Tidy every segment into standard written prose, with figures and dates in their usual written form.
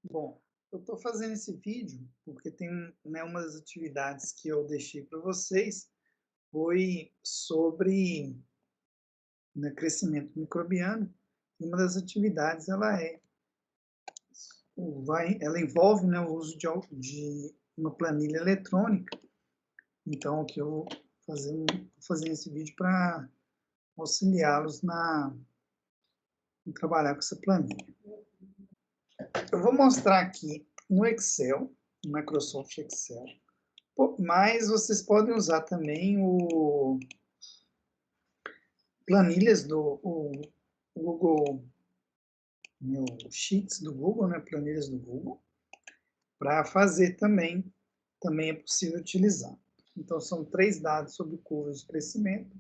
Bom, eu estou fazendo esse vídeo porque tem uma das atividades que eu deixei para vocês foi sobre, crescimento microbiano. E uma das atividades ela envolve, o uso de uma planilha eletrônica. Então, o que eu vou fazer esse vídeo para auxiliá-los em trabalhar com essa planilha. Eu vou mostrar aqui no Excel, no Microsoft Excel. Mas vocês podem usar também o planilhas do Google, Sheets do Google, planilhas do Google, para fazer também é possível utilizar. Então, são 3 dados sobre curvas de crescimento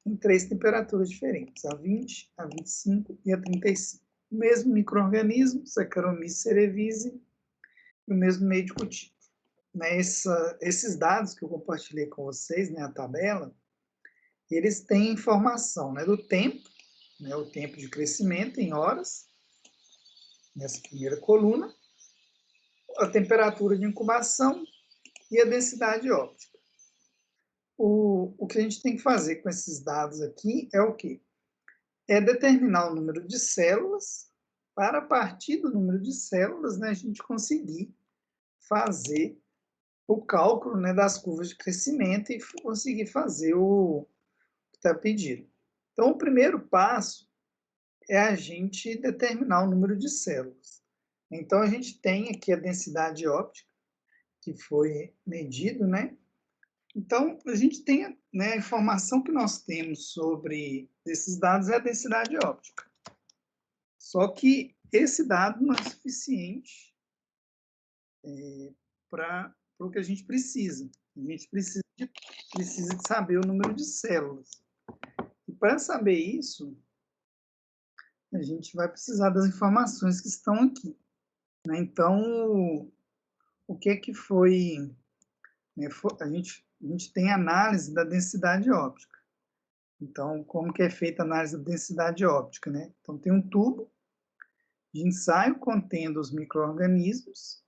em 3 temperaturas diferentes, a 20, a 25 e a 35. O mesmo micro-organismo, Saccharomyces cerevisiae, e o mesmo meio de cultivo. Esses dados que eu compartilhei com vocês, a tabela, eles têm informação do tempo, o tempo de crescimento em horas, nessa primeira coluna, a temperatura de incubação e a densidade óptica. O que a gente tem que fazer com esses dados aqui é o quê? É determinar o número de células, para a partir do número de células, a gente conseguir fazer o cálculo das curvas de crescimento e conseguir fazer o que está pedido. Então, o primeiro passo é a gente determinar o número de células. Então, a gente tem aqui a densidade óptica, que foi medido, Então, a gente tem, a informação que nós temos sobre esses dados é a densidade óptica. Só que esse dado não é suficiente para o que a gente precisa. A gente precisa de saber o número de células. E para saber isso, a gente vai precisar das informações que estão aqui. Então, o que foi, a gente tem análise da densidade óptica. Então, como que é feita a análise da densidade óptica, Então, tem um tubo de ensaio contendo os micro-organismos.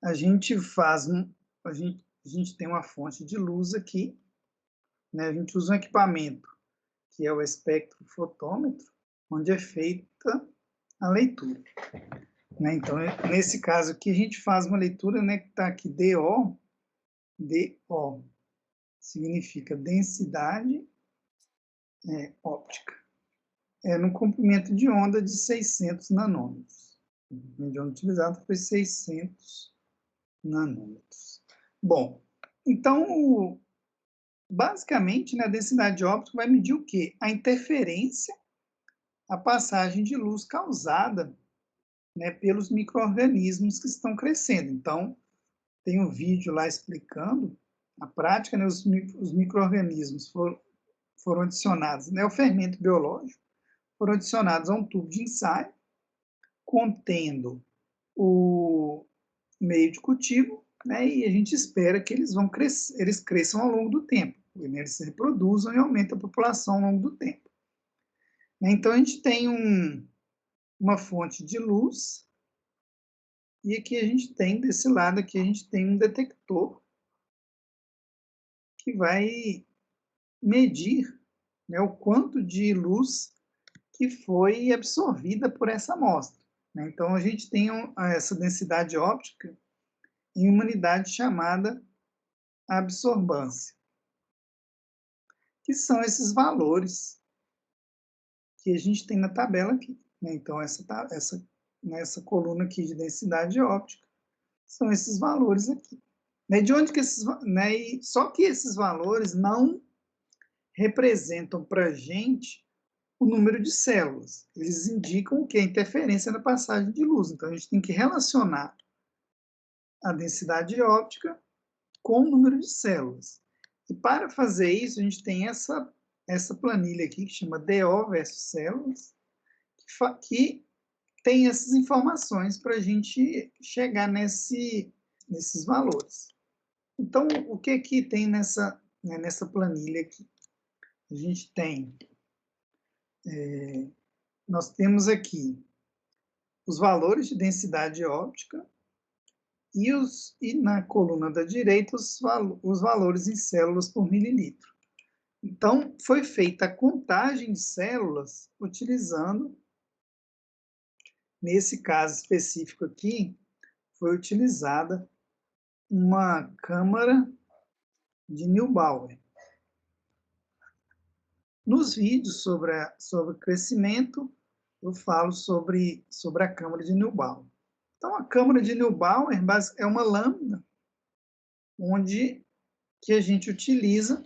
A gente faz a gente tem uma fonte de luz aqui, A gente usa um equipamento que é o espectrofotômetro, onde é feita a leitura. Então, nesse caso aqui, a gente faz uma leitura, que está aqui DO, significa densidade óptica. No comprimento de onda de 600 nanômetros. O comprimento de onda utilizado foi 600 nanômetros. Bom, então, basicamente, a densidade óptica vai medir o quê? A interferência, a passagem de luz causada pelos micro-organismos que estão crescendo. Então, tem um vídeo lá explicando a prática, os micro-organismos foram adicionados, o fermento biológico, foram adicionados a um tubo de ensaio, contendo o meio de cultivo, e a gente espera que eles cresçam ao longo do tempo, eles se reproduzam e aumentam a população ao longo do tempo. Então, a gente tem uma fonte de luz, e aqui a gente tem, desse lado aqui, a gente tem um detector que vai medir o quanto de luz que foi absorvida por essa amostra. Então, a gente tem essa densidade óptica em uma unidade chamada absorbância, que são esses valores que a gente tem na tabela aqui. Então, nessa coluna aqui de densidade óptica, são esses valores aqui. De onde que só que esses valores não representam para a gente o número de células. Eles indicam o que? A interferência na passagem de luz. Então, a gente tem que relacionar a densidade óptica com o número de células. E para fazer isso, a gente tem essa planilha aqui, que chama DO versus células, que tem essas informações para a gente chegar nesses valores. Então, o que tem nessa planilha aqui? A gente tem, nós temos aqui os valores de densidade óptica e na coluna da direita os valores em células por mililitro. Então, foi feita a contagem de células utilizando, nesse caso específico aqui, foi utilizada uma câmara de Neubauer. Nos vídeos sobre crescimento, eu falo sobre a câmara de Neubauer. Então, a câmara de Neubauer é uma lâmina onde que a gente utiliza,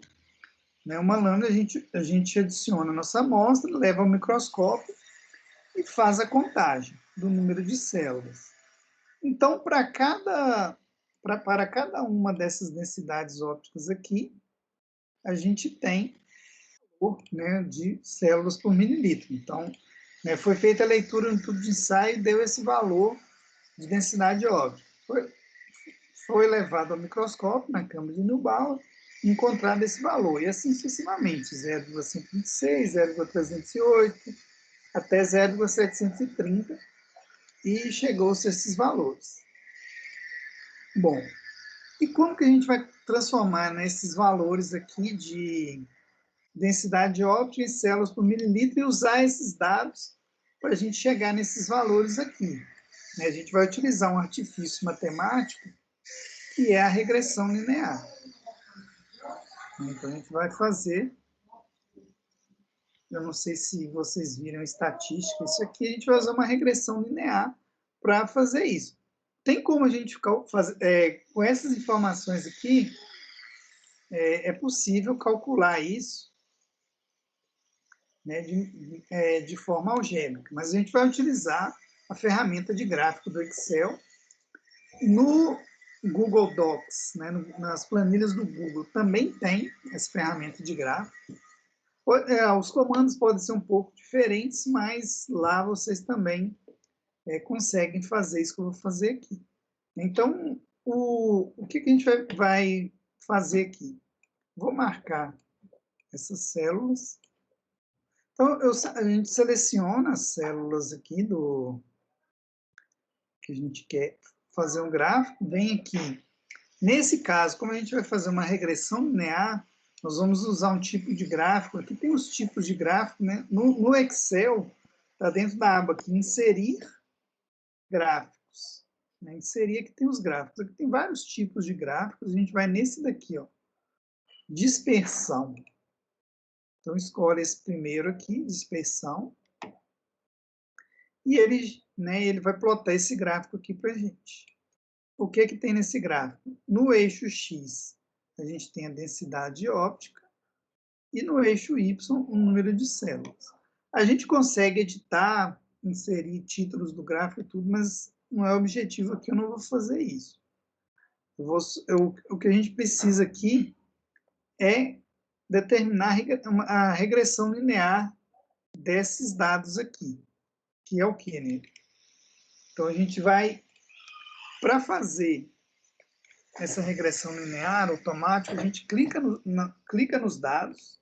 né, uma lâmina, a gente adiciona a nossa amostra, leva ao microscópio e faz a contagem do número de células. Então, para cada uma dessas densidades ópticas aqui, a gente tem, né, de células por mililitro. Então, né, foi feita a leitura no tubo de ensaio e deu esse valor de densidade óptica. Foi levado ao microscópio, na câmara de Neubauer, encontrado esse valor, e assim sucessivamente, 0,126, 0,308, até 0,730, e chegou-se a esses valores. Bom, e como que a gente vai transformar nesses valores aqui de densidade óptica em células por mililitro e usar esses dados para a gente chegar nesses valores aqui? A gente vai utilizar um artifício matemático que é a regressão linear. Então, a gente vai fazer, eu não sei se vocês viram estatística, isso aqui a gente vai usar uma regressão linear para fazer isso. Tem como a gente fazer, com essas informações aqui, é possível calcular isso, né, de forma algébrica, mas a gente vai utilizar a ferramenta de gráfico do Excel. No Google Docs, né, nas planilhas do Google, também tem essa ferramenta de gráfico. Os comandos podem ser um pouco diferentes, mas lá vocês também conseguem fazer isso que eu vou fazer aqui. Então, o que a gente vai fazer aqui? Vou marcar essas células. Então, a gente seleciona as células aqui que a gente quer fazer um gráfico, vem aqui. Nesse caso, como a gente vai fazer uma regressão linear, nós vamos usar um tipo de gráfico. Aqui tem os tipos de gráfico, né? No Excel, está dentro da aba aqui, inserir gráficos. Né? Inserir aqui tem os gráficos. Aqui tem vários tipos de gráficos. A gente vai nesse daqui, ó, dispersão. Então, escolhe esse primeiro aqui, dispersão. E ele vai plotar esse gráfico aqui para a gente. O que tem nesse gráfico? No eixo X, a gente tem a densidade óptica, e no eixo Y, o número de células. A gente consegue editar, inserir títulos do gráfico e tudo, mas não é o objetivo aqui, eu não vou fazer isso. O que a gente precisa aqui é determinar a regressão linear desses dados aqui, que é o que, né? Então, a gente vai, para fazer essa regressão linear automática, a gente clica nos dados,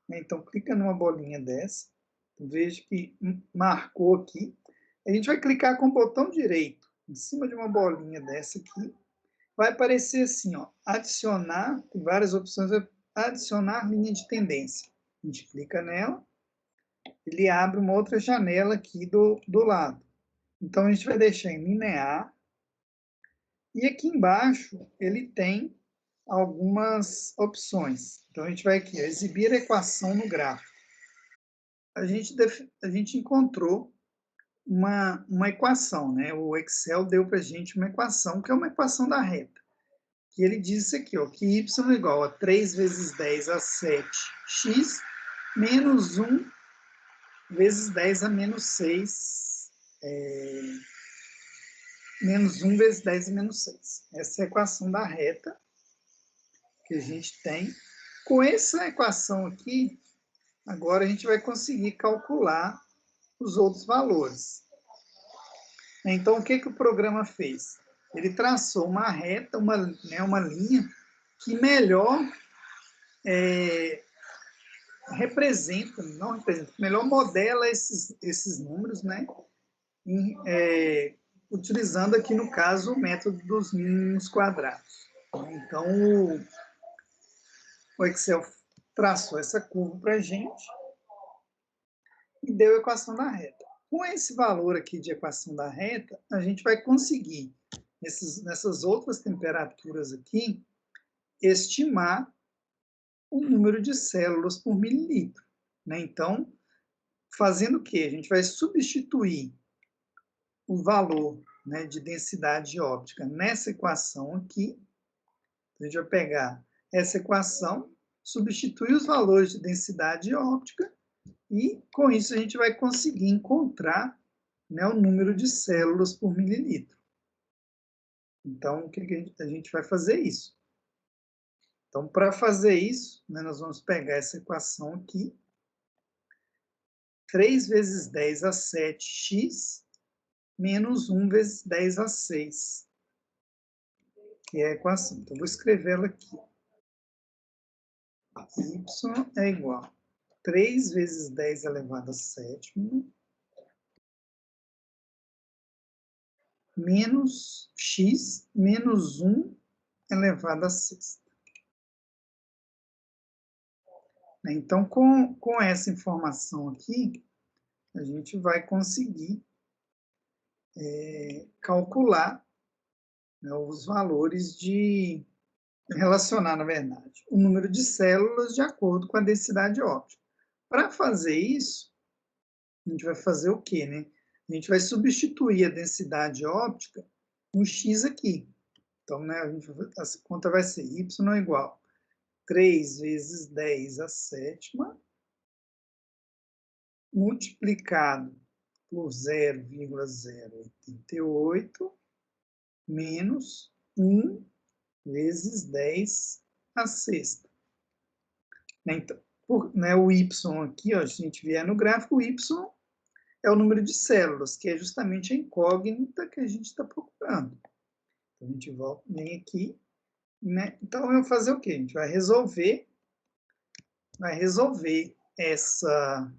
né? Então, clica numa bolinha dessa, veja que marcou aqui. A gente vai clicar com o botão direito em cima de uma bolinha dessa aqui. Vai aparecer assim, ó, adicionar, tem várias opções, adicionar linha de tendência. A gente clica nela, ele abre uma outra janela aqui do lado. Então, a gente vai deixar em linear. E aqui embaixo, ele tem algumas opções. Então, a gente vai aqui, exibir a equação no gráfico. A gente encontrou uma equação, né? O Excel deu para a gente uma equação, que é uma equação da reta. Que ele diz isso aqui, ó, que y é igual a 3 vezes 10 a 7x menos 1 vezes 10 a menos 6, menos 1 vezes 10 a menos 6. Essa é a equação da reta que a gente tem. Com essa equação aqui, agora a gente vai conseguir calcular os outros valores. Então, o que o programa fez? Ele traçou uma reta, uma linha que melhor melhor modela esses números, né? utilizando aqui, no caso, o método dos mínimos quadrados. Então, o Excel traçou essa curva para a gente e deu a equação da reta. Com esse valor aqui de equação da reta, a gente vai conseguir, nessas outras temperaturas aqui, estimar o número de células por mililitro. Né? Então, fazendo o quê? A gente vai substituir o valor, né, de densidade óptica nessa equação aqui. A gente vai pegar essa equação, substituir os valores de densidade óptica e, com isso, a gente vai conseguir encontrar, né, o número de células por mililitro. Então, o que a gente vai fazer isso? Então, para fazer isso, né, nós vamos pegar essa equação aqui, 3 vezes 10 a 7x menos 1 vezes 10 a 6, que é a equação. Então, vou escrevê-la aqui. Y é igual a 3 vezes 10 elevado a 7 menos x menos 1 elevado a 6. Então, com essa informação aqui, a gente vai conseguir calcular, né, os valores relacionar, na verdade, o número de células de acordo com a densidade óptica. Para fazer isso, a gente vai fazer o quê, né? A gente vai substituir a densidade óptica no x aqui. Então, né, a conta vai ser y é igual a 3 vezes 10 a sétima multiplicado por 0,088 menos 1 vezes 10 a sexta. Então, o y aqui, ó, se a gente vier no gráfico, o y é o número de células, que é justamente a incógnita que a gente está procurando. Então, a gente vem aqui, né? Então, eu vou fazer o quê? A gente vai resolver essa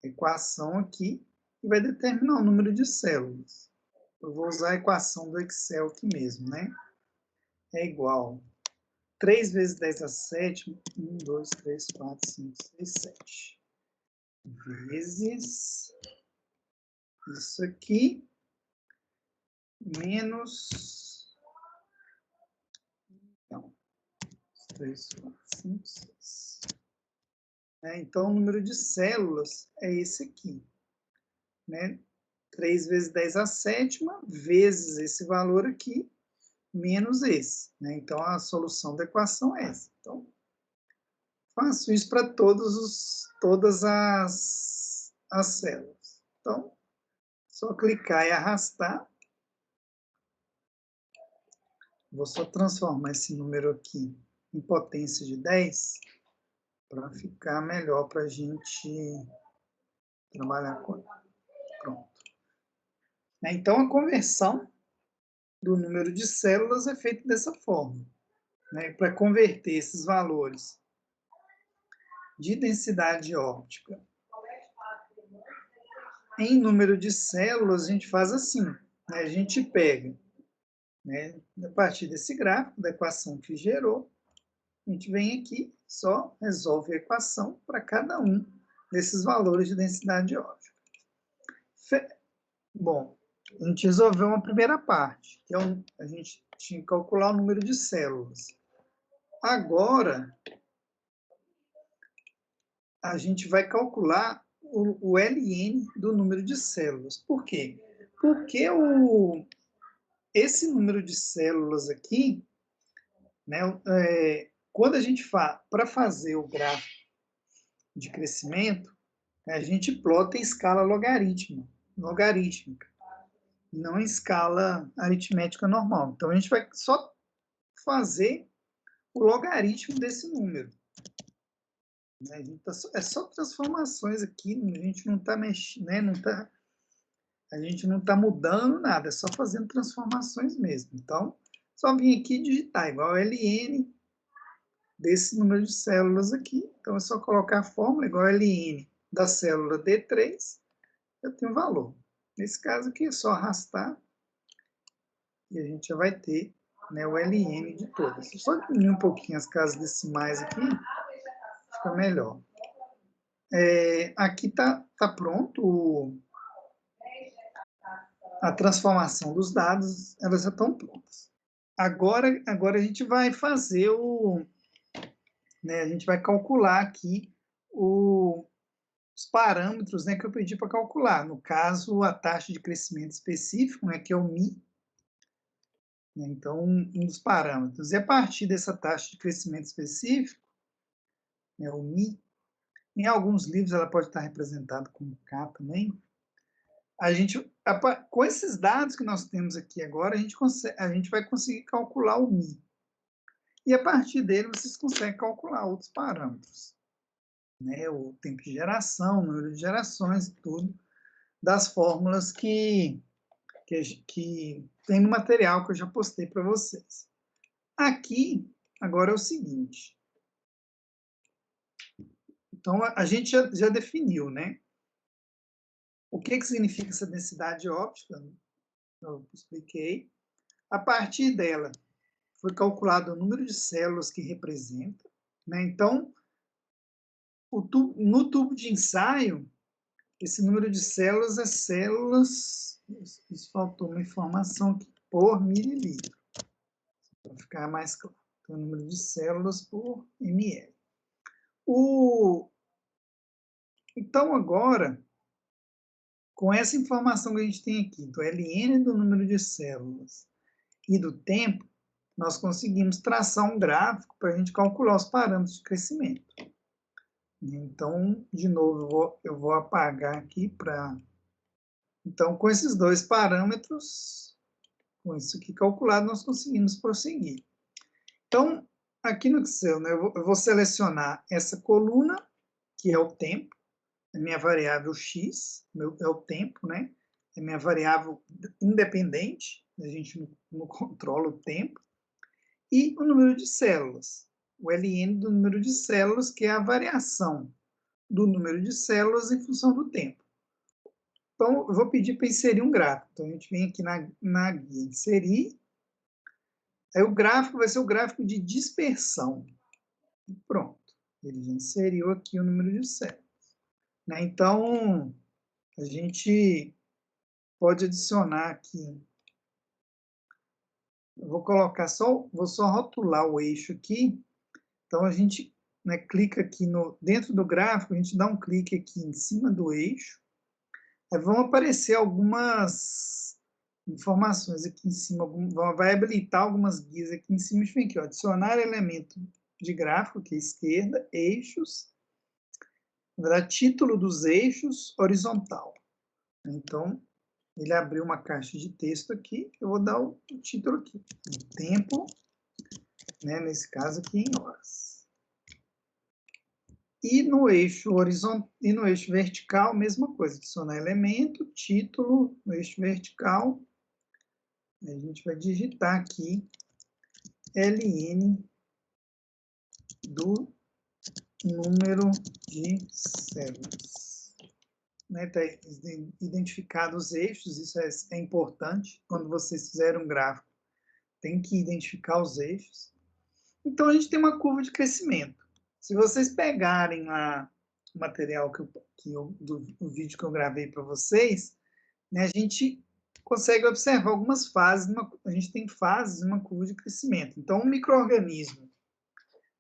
equação aqui e vai determinar o número de células. Eu vou usar a equação do Excel aqui mesmo, né? É igual 3 vezes 10 a 7, 1, 2, 3, 4, 5, 6, 7. Vezes isso aqui, menos... Não. 3, 4, 5, 6. Então, o número de células é esse aqui. Né? 3 vezes 10 a sétima, vezes esse valor aqui, menos esse. Né? Então, a solução da equação é essa. Então, faço isso para todas as células. Então, só clicar e arrastar. Vou só transformar esse número aqui em potência de 10 para ficar melhor para a gente trabalhar com ele. Pronto. Então, a conversão do número de células é feita dessa forma. Né? Para converter esses valores de densidade óptica em número de células, a gente faz assim. Né? A gente pega, né, a partir desse gráfico, da equação que gerou, a gente vem aqui, só resolve a equação para cada um desses valores de densidade óptica. Bom, a gente resolveu uma primeira parte, que é a gente tinha que calcular o número de células. Agora, a gente vai calcular o ln do número de células. Por quê? Porque esse número de células aqui, né, quando a gente para fazer o gráfico de crescimento, a gente plota em escala logarítmica, não em escala aritmética normal. Então, a gente vai só fazer o logaritmo desse número. É só transformações aqui, a gente não está mexendo, né? A gente não está mudando nada, é só fazendo transformações mesmo. Então, só vim aqui digitar igual ln desse número de células aqui. Então, é só colocar a fórmula igual ln da célula D3, eu tenho um valor. Nesse caso aqui é só arrastar e a gente já vai ter, né, o LN de todas. Só diminuir um pouquinho as casas decimais aqui, fica melhor. Aqui tá pronto a transformação dos dados, elas já estão prontas. Agora a gente vai fazer né, a gente vai calcular aqui os parâmetros, né, que eu pedi para calcular. No caso, a taxa de crescimento específico, né, que é o Mi. Então, um dos parâmetros. E a partir dessa taxa de crescimento específico, né, o Mi, em alguns livros ela pode estar representada como K também. Com esses dados que nós temos aqui agora, a gente vai conseguir calcular o Mi. E a partir dele, vocês conseguem calcular outros parâmetros, né? O tempo de geração, o número de gerações e tudo, das fórmulas que tem no material que eu já postei para vocês. Aqui, agora é o seguinte. Então, a gente já definiu, né? O que significa essa densidade óptica? Eu expliquei. A partir dela, foi calculado o número de células que representa, né? Então, no tubo de ensaio, esse número de células é células... Isso faltou uma informação aqui, por mililitro, para ficar mais claro. Então, o número de células por ml. Então, agora, com essa informação que a gente tem aqui, do LN do número de células e do tempo, nós conseguimos traçar um gráfico para a gente calcular os parâmetros de crescimento. Então, de novo, eu vou apagar aqui para... Então, com esses dois parâmetros, com isso aqui calculado, nós conseguimos prosseguir. Então, aqui no Excel, né, eu vou selecionar essa coluna, que é o tempo, é minha variável x, é o tempo, né? É minha variável independente, a gente não controla o tempo, e o número de células, o LN do número de células, que é a variação do número de células em função do tempo. Então, eu vou pedir para inserir um gráfico. Então, a gente vem aqui na guia, inserir. Aí o gráfico vai ser o gráfico de dispersão. Pronto. Ele já inseriu aqui o número de células. Né? Então, a gente pode adicionar aqui. Eu vou só rotular o eixo aqui. Então, a gente, né, clica aqui dentro do gráfico, a gente dá um clique aqui em cima do eixo. Aí vão aparecer algumas informações aqui em cima, vai habilitar algumas guias aqui em cima. Vem aqui, ó, adicionar elemento de gráfico, aqui à esquerda, eixos, vai dar título dos eixos, horizontal. Então, ele abriu uma caixa de texto aqui, eu vou dar o título aqui, tempo, né, nesse caso aqui em horas. E no eixo horizontal e no eixo vertical, mesma coisa, adicionar elemento, título, no eixo vertical, a gente vai digitar aqui LN do número de células. Né, tá identificado os eixos, isso é importante. Quando vocês fizerem um gráfico, tem que identificar os eixos. Então, a gente tem uma curva de crescimento. Se vocês pegarem lá o material do vídeo que eu gravei para vocês, né, a gente consegue observar algumas fases, a gente tem fases de uma curva de crescimento. Então, um micro-organismo,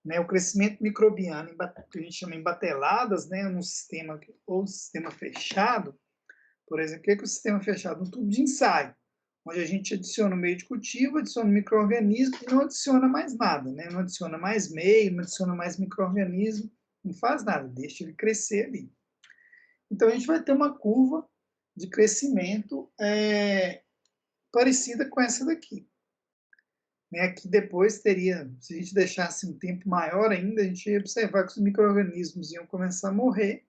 né, o crescimento microbiano, que a gente chama em bateladas, né, no sistema, ou sistema fechado, por exemplo, o que é o sistema fechado? Um tubo de ensaio, onde a gente adiciona o meio de cultivo, adiciona o micro-organismo e não adiciona mais nada, né? Não adiciona mais meio, não adiciona mais micro-organismo, não faz nada, deixa ele crescer ali. Então, a gente vai ter uma curva de crescimento parecida com essa daqui. Né, que depois teria, se a gente deixasse um tempo maior ainda, a gente ia observar que os micro-organismos iam começar a morrer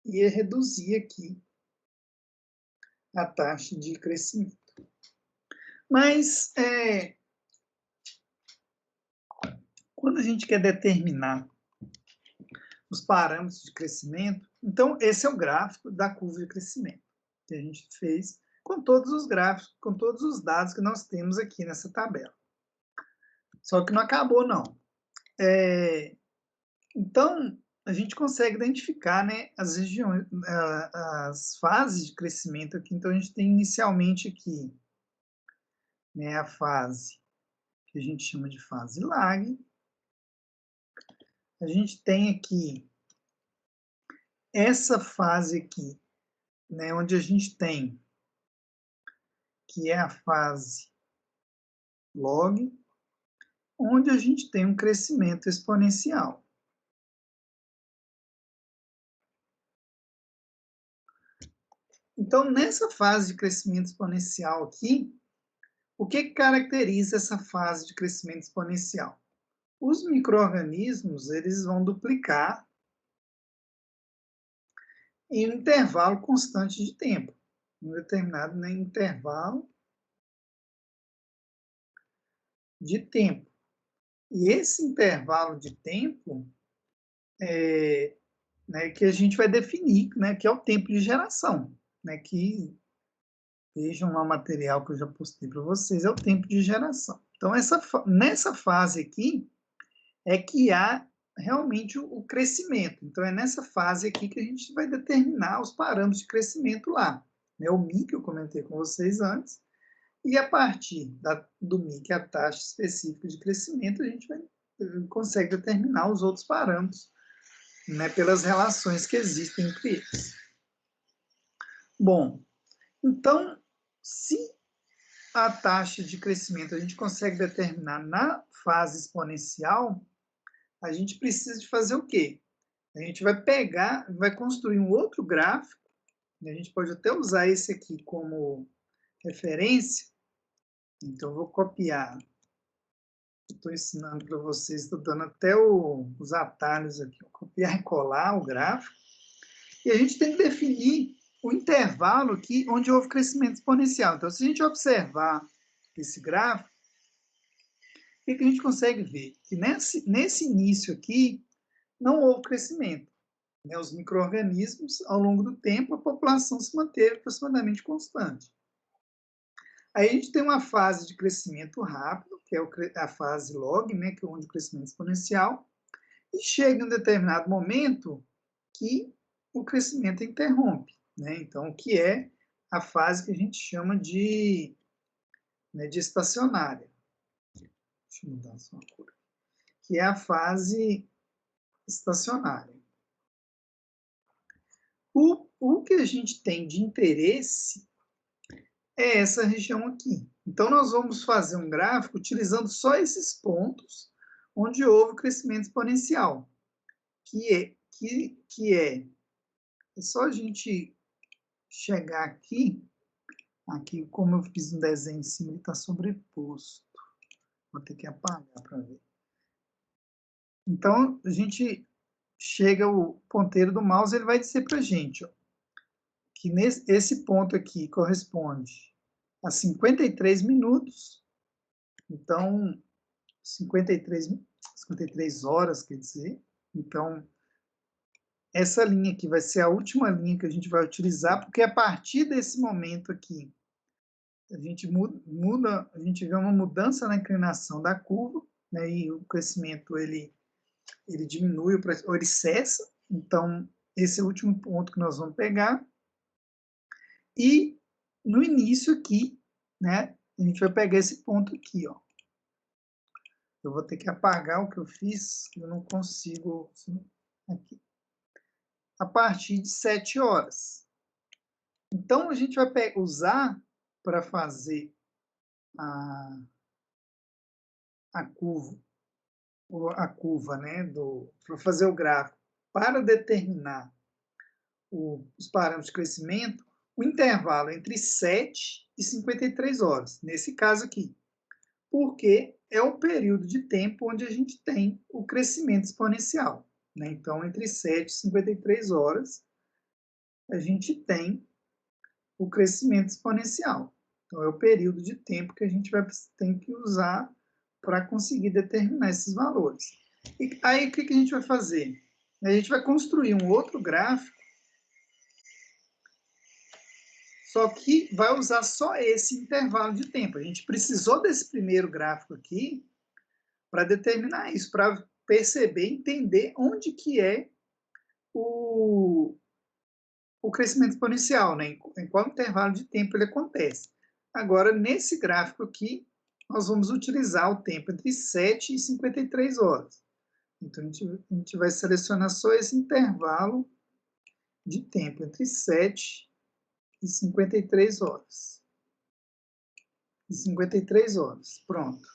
e ia reduzir aqui a taxa de crescimento. Mas, quando a gente quer determinar os parâmetros de crescimento, então esse é o gráfico da curva de crescimento que a gente fez com todos os gráficos, com todos os dados que nós temos aqui nessa tabela. Só que não acabou, não. Então, a gente consegue identificar, né, as regiões, as fases de crescimento aqui. Então, a gente tem inicialmente aqui, né, a fase que a gente chama de fase lag. A gente tem aqui essa fase aqui, né, onde a gente tem, que é a fase log, onde a gente tem um crescimento exponencial. Então, nessa fase de crescimento exponencial aqui, o que caracteriza essa fase de crescimento exponencial? Os micro-organismos, eles vão duplicar em um intervalo constante de tempo, um determinado, né, intervalo de tempo. E esse intervalo de tempo né, que a gente vai definir, né, que é o tempo de geração, né, que vejam lá o material que eu já postei para vocês, é o tempo de geração. Então, nessa fase aqui é que há realmente o crescimento. Então, é nessa fase aqui que a gente vai determinar os parâmetros de crescimento lá. Né, o MI, que eu comentei com vocês antes, e a partir do MI, que é a taxa específica de crescimento, a gente consegue determinar os outros parâmetros, né, pelas relações que existem entre eles. Bom, então, se a taxa de crescimento a gente consegue determinar na fase exponencial, a gente precisa de fazer o quê? A gente vai pegar, vai construir um outro gráfico, a gente pode até usar esse aqui como referência. Então, eu vou copiar. Estou ensinando para vocês, estou dando até os atalhos aqui. Vou copiar e colar o gráfico. E a gente tem que definir o intervalo aqui onde houve crescimento exponencial. Então, se a gente observar esse gráfico, o que a gente consegue ver? Que nesse início aqui, não houve crescimento. Né? Os micro-organismos, ao longo do tempo, a população se manteve aproximadamente constante. Aí a gente tem uma fase de crescimento rápido, que é a fase log, né, que é onde o crescimento exponencial, e chega em um determinado momento que o crescimento interrompe. Né? Então, que é a fase que a gente chama de estacionária. Deixa eu mudar só a cor. Que é a estacionária. O que a gente tem de interesse é essa região aqui. Então, nós vamos fazer um gráfico utilizando só esses pontos onde houve crescimento exponencial, que é só a gente chegar aqui, como eu fiz um desenho em cima, ele está sobreposto. Vou ter que apagar para ver. Então, a gente chega, o ponteiro do mouse, ele vai dizer para a gente, ó, que esse ponto aqui corresponde a 53 minutos. Então, 53 horas, quer dizer. Então, essa linha aqui vai ser a última linha que a gente vai utilizar, porque a partir desse momento aqui, a gente a gente vê uma mudança na inclinação da curva, né, e o crescimento ele diminui ou ele cessa. Então, esse é o último ponto que nós vamos pegar. E no início aqui, né, a gente vai pegar esse ponto aqui, ó. Eu vou ter que apagar o que eu fiz, eu não consigo aqui. A partir de 7 horas. Então, a gente vai usar para fazer a curva, né, para fazer o gráfico, para determinar os parâmetros de crescimento, o intervalo entre 7 e 53 horas, nesse caso aqui, porque é o período de tempo onde a gente tem o crescimento exponencial. Né? Então, entre 7 e 53 horas, a gente tem o crescimento exponencial. Então, é o período de tempo que a gente tem que usar para conseguir determinar esses valores. E aí, o que a gente vai fazer? A gente vai construir um outro gráfico Só que vai usar só esse intervalo de tempo. A gente precisou desse primeiro gráfico aqui para determinar isso, para perceber, entender onde que é o crescimento exponencial, né? Em qual intervalo de tempo ele acontece. Agora, nesse gráfico aqui, nós vamos utilizar o tempo entre 7 e 53 horas. Então, a gente vai selecionar só esse intervalo de tempo entre 7 e 53 horas. E 53 horas, pronto.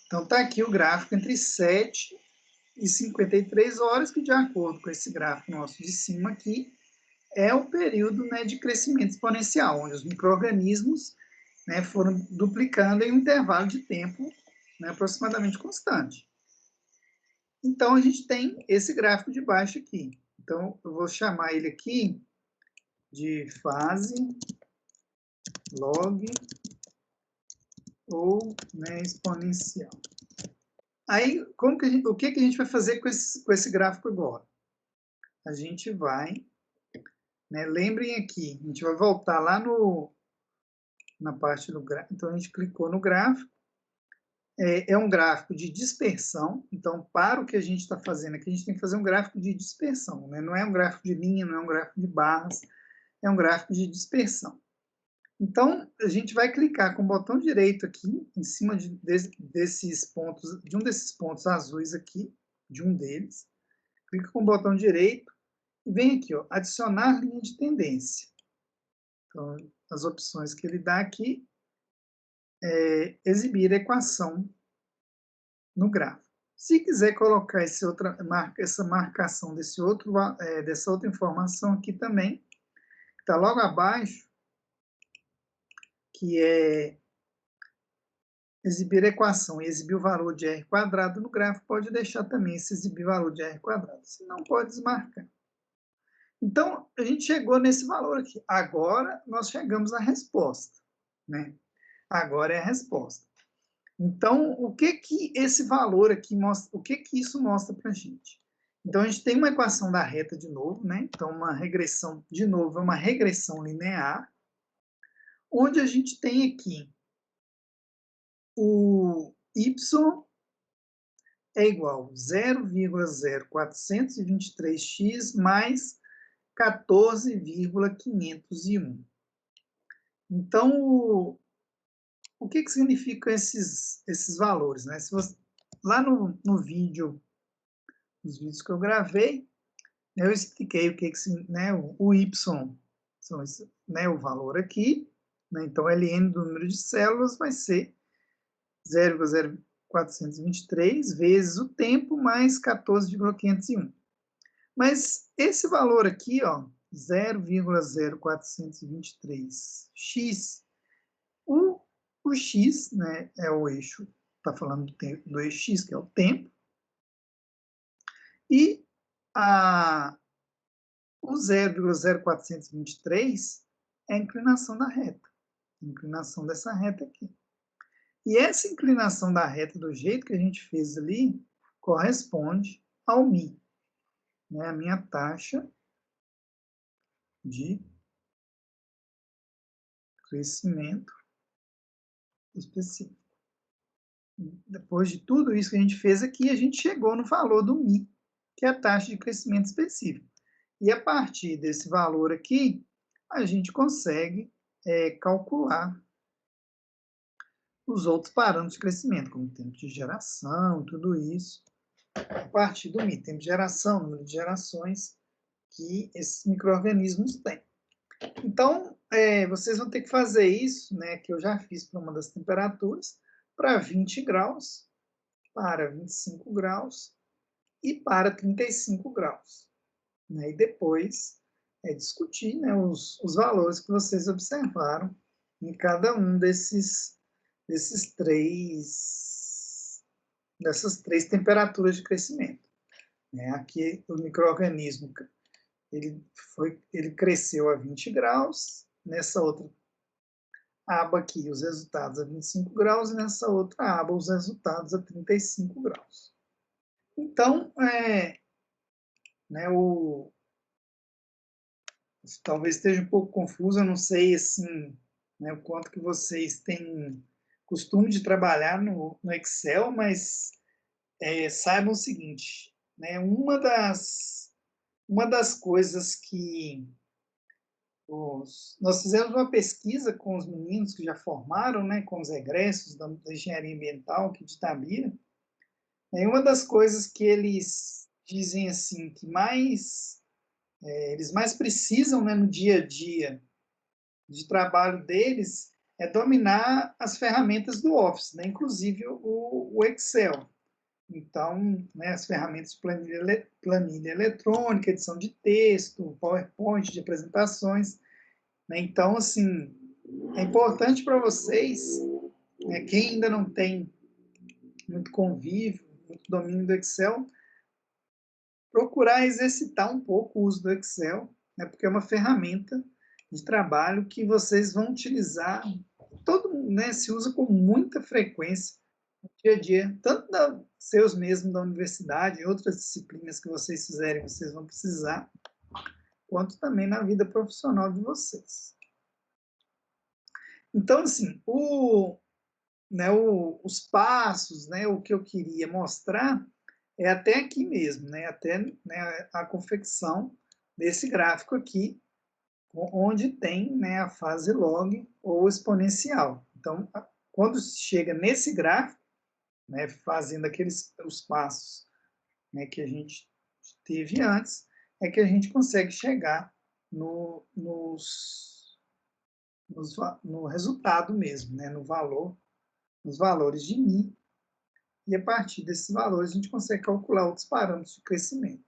Então, está aqui o gráfico entre 7 e 53 horas, que de acordo com esse gráfico nosso de cima aqui, é o período, né, de crescimento exponencial, onde os micro-organismos, né, foram duplicando em um intervalo de tempo, né, aproximadamente constante. Então, a gente tem esse gráfico de baixo aqui. Então, eu vou chamar ele aqui de fase log ou, né, exponencial. Aí, o que a gente vai fazer com esse gráfico agora? A gente vai, né, lembrem aqui, a gente vai voltar lá na parte do gráfico. Então, a gente clicou no gráfico. É um gráfico de dispersão. Então, para o que a gente está fazendo aqui, a gente tem que fazer um gráfico de dispersão, né? Não é um gráfico de linha, não é um gráfico de barras, é um gráfico de dispersão. Então, a gente vai clicar com o botão direito aqui, em cima desses pontos, de um desses pontos azuis aqui, de um deles. Clica com o botão direito e vem aqui, ó, adicionar linha de tendência. Então, as opções que ele dá aqui é exibir a equação no gráfico. Se quiser colocar essa marcação dessa outra informação aqui também, está logo abaixo, que é exibir a equação e exibir o valor de r quadrado no gráfico, pode deixar também esse exibir valor de r quadrado, se não pode desmarcar. Então, a gente chegou nesse valor aqui. Agora, nós chegamos à resposta, né? Agora é a resposta. Então, o que que esse valor aqui mostra, o que que isso mostra para a gente? Então, a gente tem uma equação da reta de novo, né? Então, uma regressão, de novo, é uma regressão linear, onde a gente tem aqui o y é igual a 0,0423x mais 14,501. Então, o que significam esses valores, né? Se você, lá no vídeo, nos vídeos que eu gravei, eu expliquei o que, né, o y são esse, né, o valor aqui, né? Então, ln do número de células vai ser 0,0423 vezes o tempo mais 14,501. Mas esse valor aqui, ó, 0,0423x, o x, né, é o eixo, está falando do eixo x, que é o tempo, e o 0,0423 é a inclinação da reta, a inclinação dessa reta aqui. E essa inclinação da reta, do jeito que a gente fez ali, corresponde ao μ, né, a minha taxa de crescimento específico. Depois de tudo isso que a gente fez aqui, a gente chegou no valor do μ, que é a taxa de crescimento específico. E a partir desse valor aqui, a gente consegue calcular os outros parâmetros de crescimento, como tempo de geração, tudo isso, a partir do μ, tempo de geração, número de gerações que esses micro-organismos têm. Então, vocês vão ter que fazer isso, né, que eu já fiz para uma das temperaturas, para 20 graus, para 25 graus e para 35 graus. Né, e depois discutir, né, os valores que vocês observaram em cada um dessas três temperaturas de crescimento. Né, aqui o micro-organismo ele cresceu a 20 graus, nessa outra aba aqui os resultados a 25 graus e nessa outra aba os resultados a 35 graus. Então, né, talvez esteja um pouco confuso, eu não sei, assim, né, o quanto que vocês têm costume de trabalhar no Excel, mas saibam o seguinte, né, uma das coisas que nós fizemos uma pesquisa com os meninos que já formaram, né, com os egressos da engenharia ambiental aqui de Itabira, e uma das coisas que eles dizem assim que eles mais precisam, né, no dia a dia de trabalho deles é dominar as ferramentas do Office, né, inclusive o Excel. Então, né, as ferramentas de planilha eletrônica, edição de texto, PowerPoint de apresentações, né? Então, assim, é importante para vocês, né, quem ainda não tem muito convívio, muito domínio do Excel, procurar exercitar um pouco o uso do Excel, né, porque é uma ferramenta de trabalho que vocês vão utilizar, né, se usa com muita frequência no dia a dia, tanto seus mesmos da universidade, e outras disciplinas que vocês fizerem, vocês vão precisar, quanto também na vida profissional de vocês. Então, assim, os passos, né, o que eu queria mostrar é até aqui mesmo, né, até, né, a confecção desse gráfico aqui, onde tem, né, a fase log ou exponencial. Então, quando chega nesse gráfico, né, fazendo os passos, né, que a gente teve antes, é que a gente consegue chegar no resultado mesmo, né, nos valores de μ, e a partir desses valores a gente consegue calcular outros parâmetros de crescimento.